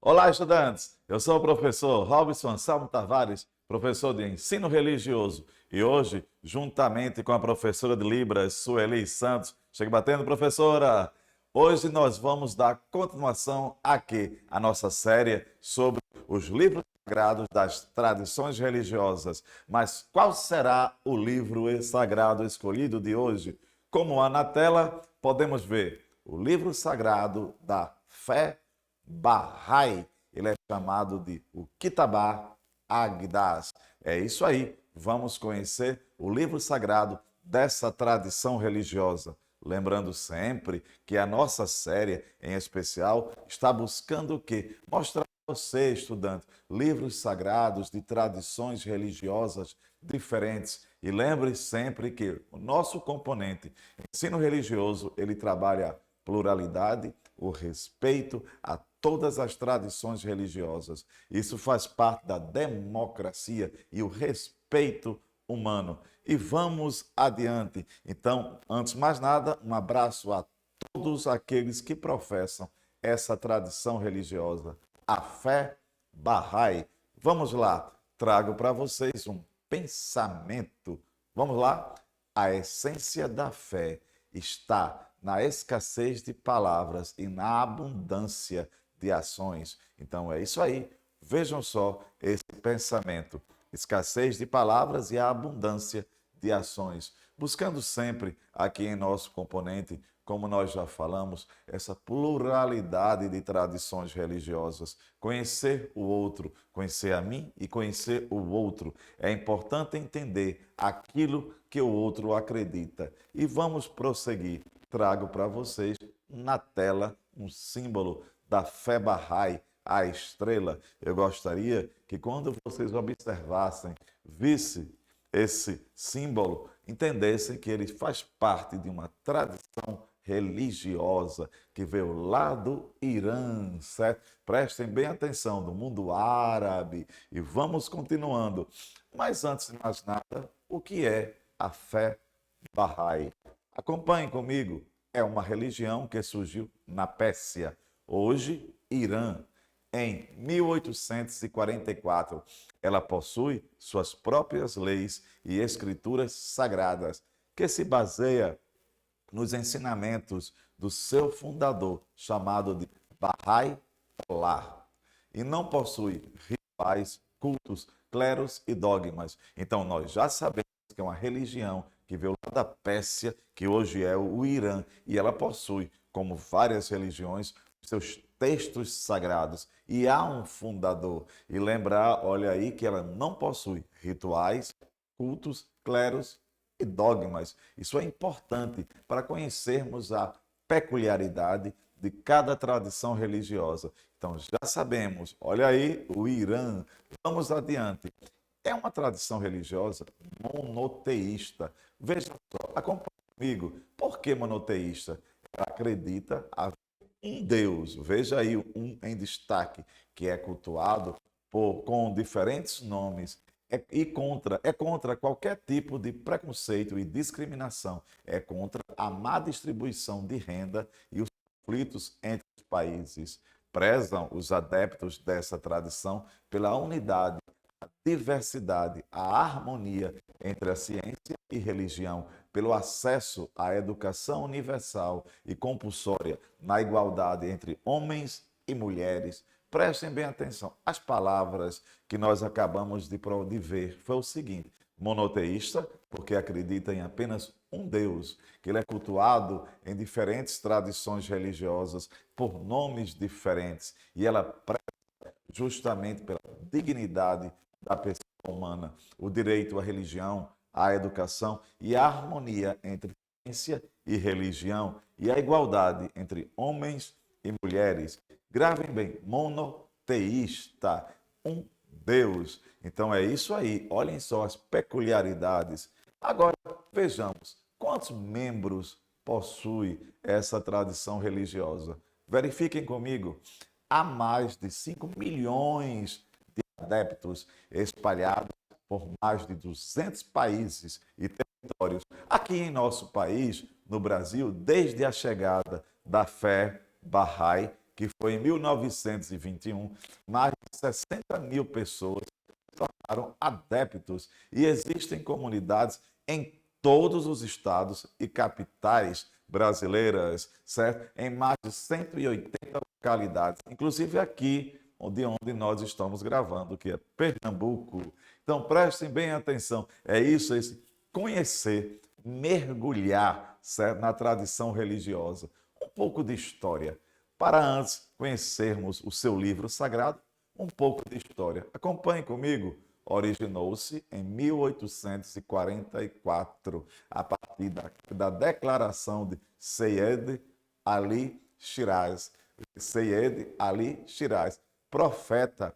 Olá, estudantes! Eu sou o professor Robson Anselmo Tavares, professor de ensino religioso. E hoje, juntamente com a professora de Libras, Sueli Santos, chega batendo, professora! Hoje nós vamos dar continuação aqui à nossa série sobre os livros sagrados das tradições religiosas. Mas qual será o livro sagrado escolhido de hoje? Como há na tela, podemos ver o livro sagrado da fé Bahá'í. Ele é chamado de o Kitabá Agdas. É isso aí. Vamos conhecer o livro sagrado dessa tradição religiosa. Lembrando sempre que a nossa série, em especial, está buscando o quê? Mostrar a você, estudante, livros sagrados de tradições religiosas diferentes. E lembre sempre que o nosso componente ensino religioso, ele trabalha a pluralidade, o respeito a todas as tradições religiosas. Isso faz parte da democracia e o respeito humano. E vamos adiante. Então, antes de mais nada, um abraço a todos aqueles que professam essa tradição religiosa, a fé Bahá'í. Vamos lá, trago para vocês um pensamento. Vamos lá? A essência da fé está na escassez de palavras e na abundância de ações. Então é isso aí. Vejam só esse pensamento. Escassez de palavras e a abundância de ações. Buscando sempre aqui em nosso componente, como nós já falamos, essa pluralidade de tradições religiosas. Conhecer o outro, conhecer a mim e conhecer o outro. É importante entender aquilo que o outro acredita. E vamos prosseguir. Trago para vocês na tela um símbolo da fé Bahá'í, a estrela. Eu gostaria que quando vocês observassem, vissem esse símbolo, entendessem que ele faz parte de uma tradição religiosa que veio lá do Irã, certo? Prestem bem atenção, do mundo árabe. E vamos continuando. Mas antes de mais nada, o que é a fé Bahá'í? Acompanhem comigo. É uma religião que surgiu na Pérsia, hoje Irã. Em 1844, ela possui suas próprias leis e escrituras sagradas, que se baseia nos ensinamentos do seu fundador, chamado de Bahá'í Allah, e não possui rituais, cultos, cleros e dogmas. Então nós já sabemos que é uma religião que veio lá da Pérsia, que hoje é o Irã, e ela possui, como várias religiões, seus textos sagrados. E há um fundador. E lembrar, olha aí, que ela não possui rituais, cultos, cleros e dogmas. Isso é importante para conhecermos a peculiaridade de cada tradição religiosa. Então, já sabemos, olha aí, o Irã. Vamos adiante. É uma tradição religiosa monoteísta. Veja só, acompanhe comigo. Por que monoteísta? Ela acredita haver um Deus. Veja aí um em destaque, que é cultuado com diferentes nomes. É contra qualquer tipo de preconceito e discriminação. É contra a má distribuição de renda e os conflitos entre os países. Prezam os adeptos dessa tradição pela unidade, diversidade, a harmonia entre a ciência e religião, pelo acesso à educação universal e compulsória, na igualdade entre homens e mulheres. Prestem bem atenção. As palavras que nós acabamos de ver foi o seguinte: monoteísta, porque acredita em apenas um Deus, que ele é cultuado em diferentes tradições religiosas por nomes diferentes, e ela preza justamente pela dignidade da pessoa humana, o direito à religião, à educação e a harmonia entre ciência e religião e a igualdade entre homens e mulheres. Gravem bem, monoteísta, um Deus. Então é isso aí, olhem só as peculiaridades. Agora vejamos quantos membros possui essa tradição religiosa. Verifiquem comigo, há mais de 5 milhões adeptos espalhados por mais de 200 países e territórios. Aqui em nosso país, no Brasil, desde a chegada da fé Bahá'í, que foi em 1921, mais de 60 mil pessoas se tornaram adeptos e existem comunidades em todos os estados e capitais brasileiras, certo? Em mais de 180 localidades, inclusive aqui onde nós estamos gravando, que é Pernambuco. Então prestem bem atenção, é isso, esse conhecer, mergulhar, certo? Na tradição religiosa, um pouco de história, para antes conhecermos o seu livro sagrado, um pouco de história. Acompanhe comigo. Originou-se em 1844, a partir da declaração de Seyyed Ali Shiraz. Seyyed Ali Shiraz, profeta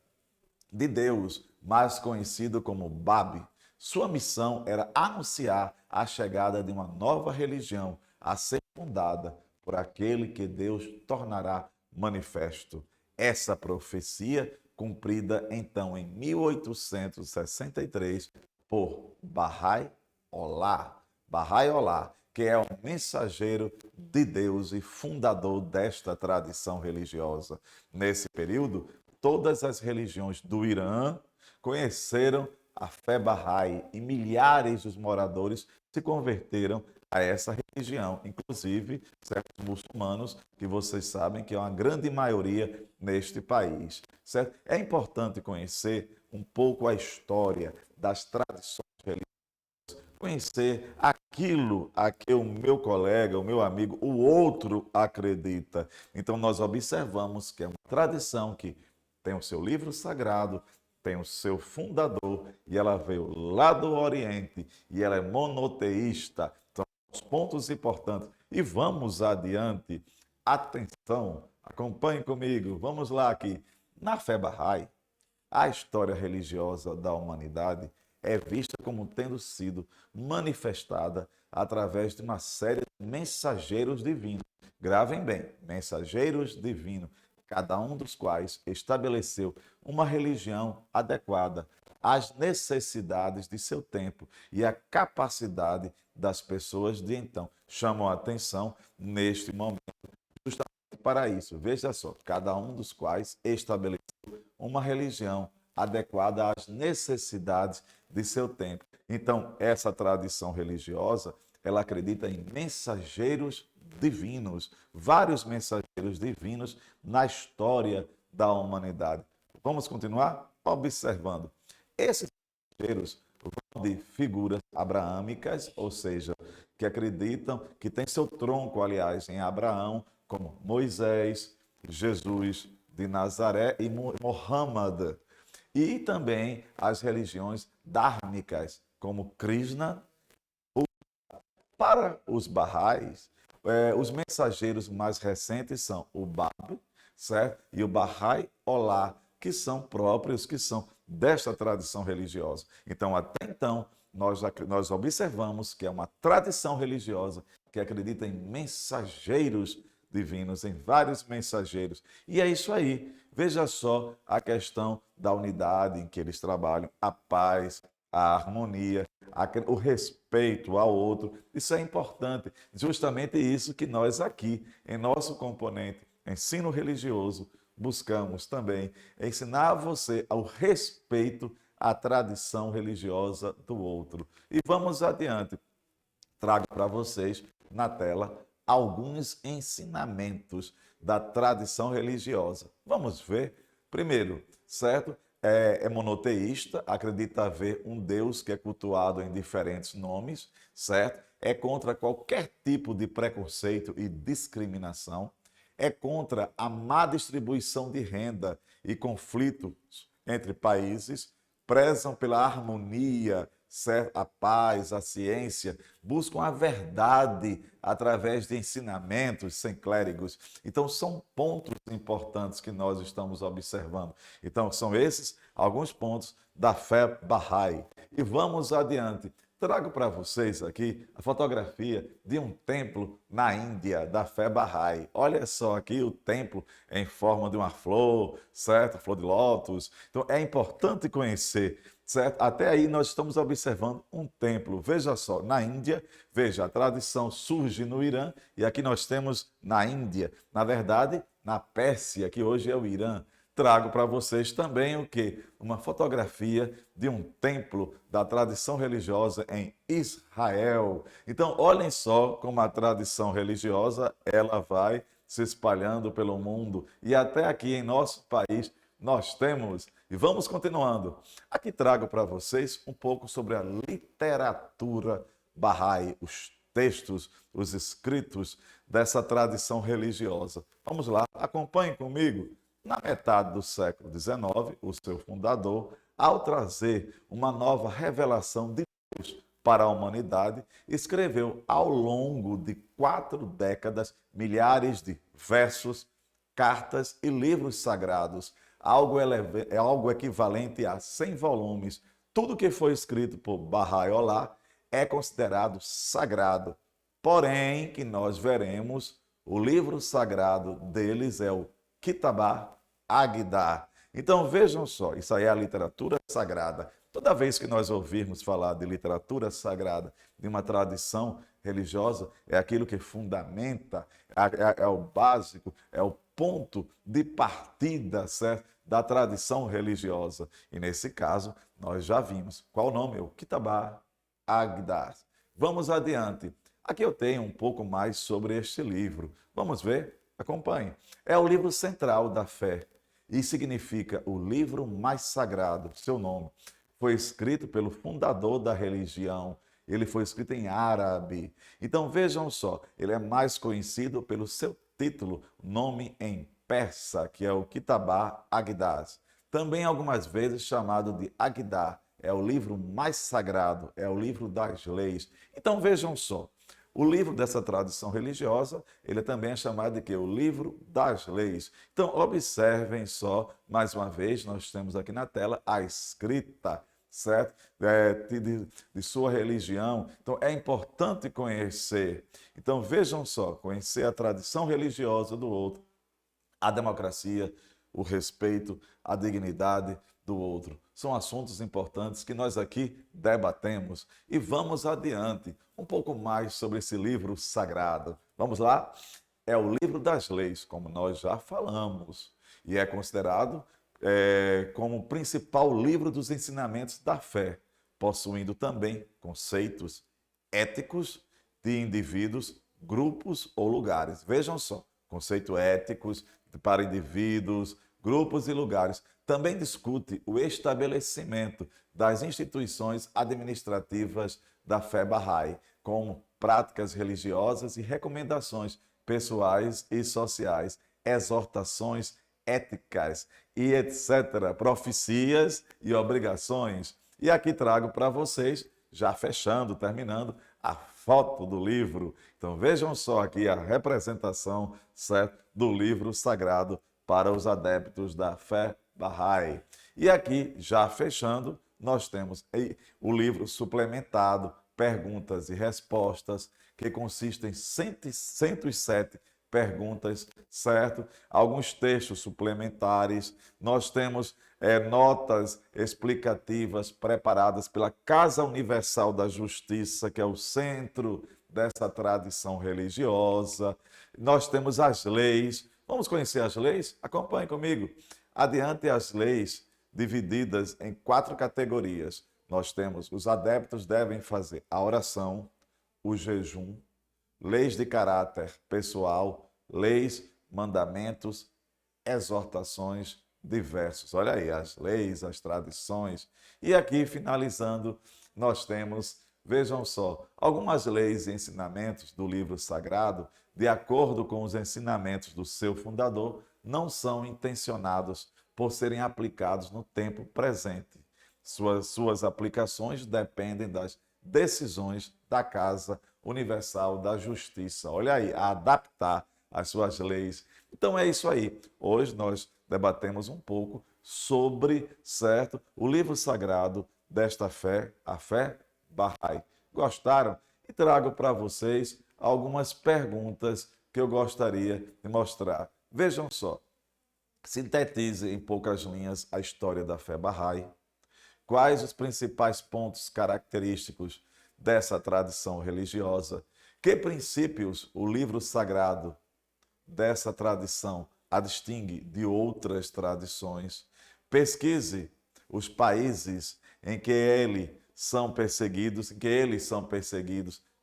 de Deus, mais conhecido como Babi. Sua missão era anunciar a chegada de uma nova religião a ser fundada por aquele que Deus tornará manifesto. Essa profecia cumprida então em 1863 por Bahá'í Olá. Bahá'í Olá, que é o mensageiro de Deus e fundador desta tradição religiosa. Nesse período, todas as religiões do Irã conheceram a fé Bahá'í e milhares dos moradores se converteram a essa religião, inclusive certos muçulmanos, que vocês sabem que é uma grande maioria neste país, certo? É importante conhecer um pouco a história das tradições religiosas, conhecer aquilo a que o meu colega, o meu amigo, o outro acredita. Então nós observamos que é uma tradição que tem o seu livro sagrado, tem o seu fundador, e ela veio lá do Oriente, e ela é monoteísta. Então, os pontos importantes. E vamos adiante. Atenção, acompanhe comigo. Vamos lá aqui. Na fé Bahá'í, a história religiosa da humanidade é vista como tendo sido manifestada através de uma série de mensageiros divinos. Gravem bem, mensageiros divinos, cada um dos quais estabeleceu uma religião adequada às necessidades de seu tempo e à capacidade das pessoas de então. Chamam a atenção neste momento justamente para isso. Veja só, cada um dos quais estabeleceu uma religião adequada às necessidades de seu tempo. Então, essa tradição religiosa, ela acredita em mensageiros divinos, vários mensageiros divinos na história da humanidade. Vamos continuar observando. Esses mensageiros vão de figuras abraâmicas, ou seja, que acreditam que tem seu tronco, aliás, em Abraão, como Moisés, Jesus de Nazaré e Muhammad. E também as religiões dármicas, como Krishna. Para os Bahá'ís, os mensageiros mais recentes são o Bab, certo? E o Bahá'í Olá, que são próprios, que são desta tradição religiosa. Então, até então, nós observamos que é uma tradição religiosa que acredita em mensageiros divinos, em vários mensageiros. E é isso aí. Veja só a questão da unidade em que eles trabalham, a paz, a harmonia, o respeito ao outro. Isso é importante. Justamente isso que nós aqui, em nosso componente ensino religioso, buscamos também ensinar você ao respeito à tradição religiosa do outro. E vamos adiante. Trago para vocês na tela alguns ensinamentos da tradição religiosa. Vamos ver? Primeiro, certo? É monoteísta, acredita haver um Deus que é cultuado em diferentes nomes, certo? É contra qualquer tipo de preconceito e discriminação, é contra a má distribuição de renda e conflitos entre países, prezam pela harmonia, a paz, a ciência, buscam a verdade através de ensinamentos sem clérigos. Então, são pontos importantes que nós estamos observando. Então, são esses alguns pontos da fé Bahá'í. E vamos adiante. trago para vocês aqui a fotografia de um templo na Índia, da fé Bahá'í. Olha só aqui o templo em forma de uma flor, certo? Flor de lótus. Então é importante conhecer, certo? Até aí nós estamos observando um templo. Veja só, na Índia, veja, a tradição surge no Irã e aqui nós temos na Índia. Na verdade, na Pérsia, que hoje é o Irã. Trago para vocês também o quê? Uma fotografia de um templo da tradição religiosa em Israel. Então, olhem só como a tradição religiosa ela vai se espalhando pelo mundo e até aqui em nosso país nós temos. E vamos continuando. Aqui trago para vocês um pouco sobre a literatura Bahá'í, os textos, os escritos dessa tradição religiosa. Vamos lá, acompanhem comigo. Na metade do século XIX, o seu fundador, ao trazer uma nova revelação de Deus para a humanidade, escreveu ao longo de 4 décadas milhares de versos, cartas e livros sagrados, algo equivalente a 100 volumes. Tudo que foi escrito por Baha'u'lláh é considerado sagrado. Porém, que nós veremos, o livro sagrado deles é o Kitabá Agdá. Então vejam só, isso aí é a literatura sagrada. Toda vez que nós ouvirmos falar de literatura sagrada, de uma tradição religiosa, é aquilo que fundamenta, é o básico, é o ponto de partida, certo? Da tradição religiosa. E nesse caso, nós já vimos. Qual o nome? O Kitabá Agdá. Vamos adiante. Aqui eu tenho um pouco mais sobre este livro. Vamos ver? Acompanhe. É o livro central da fé e significa o livro mais sagrado. Seu nome foi escrito pelo fundador da religião. Ele foi escrito em árabe. Então vejam só, ele é mais conhecido pelo seu título, nome em persa, que é o Kitabá Agdá. Também algumas vezes chamado de Agdá. É o livro mais sagrado, é o livro das leis. Então vejam só. O livro dessa tradição religiosa, ele também é chamado de quê? O livro das leis. Então, observem só, mais uma vez, nós temos aqui na tela a escrita, certo? De sua religião. Então, é importante conhecer. Então, vejam só, conhecer a tradição religiosa do outro, a democracia, o respeito, a dignidade do outro. São assuntos importantes que nós aqui debatemos e vamos adiante um pouco mais sobre esse livro sagrado. Vamos lá? É o livro das leis, como nós já falamos, e é considerado como o principal livro dos ensinamentos da fé, possuindo também conceitos éticos de indivíduos, grupos ou lugares. Vejam só, conceitos éticos para indivíduos, grupos e lugares. Também discute o estabelecimento das instituições administrativas da fé Bahá'í, como práticas religiosas e recomendações pessoais e sociais, exortações éticas e etc., profecias e obrigações. E aqui trago para vocês, já fechando, terminando, a foto do livro. Então vejam só aqui a representação, certo, do livro sagrado para os adeptos da fé Bahá'í. E aqui, já fechando, nós temos o livro suplementado, Perguntas e Respostas, que consiste em 107 perguntas, certo? Alguns textos suplementares. Nós temos notas explicativas preparadas pela Casa Universal da Justiça, que é o centro dessa tradição religiosa. Nós temos as leis. Vamos conhecer as leis? Acompanhe comigo. Adiante as leis divididas em 4 categorias. Nós temos os adeptos devem fazer a oração, o jejum, leis de caráter pessoal, leis, mandamentos, exortações diversos. Olha aí, as leis, as tradições. E aqui, finalizando, nós temos, vejam só, algumas leis e ensinamentos do livro sagrado, de acordo com os ensinamentos do seu fundador, não são intencionados por serem aplicados no tempo presente. Suas aplicações dependem das decisões da Casa Universal da Justiça. Olha aí, a adaptar as suas leis. Então é isso aí. Hoje nós debatemos um pouco sobre, certo, o livro sagrado desta fé, a fé Bahá'í. gostaram e trago para vocês algumas perguntas que eu gostaria de mostrar. Vejam só, sintetize em poucas linhas a história da fé Bahá'í. Quais os principais pontos característicos dessa tradição religiosa? Que princípios o livro sagrado dessa tradição a distingue de outras tradições? Pesquise os países em que eles são perseguidos,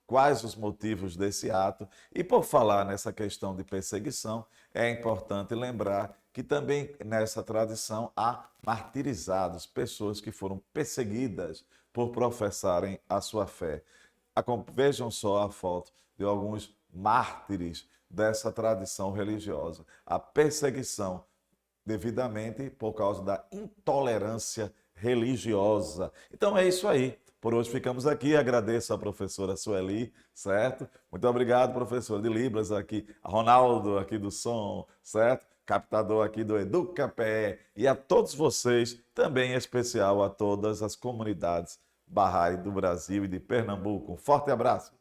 quais os motivos desse ato. E por falar nessa questão de perseguição, é importante lembrar que também nessa tradição há martirizados, pessoas que foram perseguidas por professarem a sua fé. Vejam só a foto de alguns mártires dessa tradição religiosa. A perseguição devidamente por causa da intolerância religiosa. Então é isso aí. Por hoje ficamos aqui. Agradeço à professora Sueli, certo? Muito obrigado, professor de Libras aqui, a Ronaldo aqui do som, certo? Captador aqui do EducaPE e a todos vocês, também em especial a todas as comunidades Bahá'í do Brasil e de Pernambuco. Um forte abraço.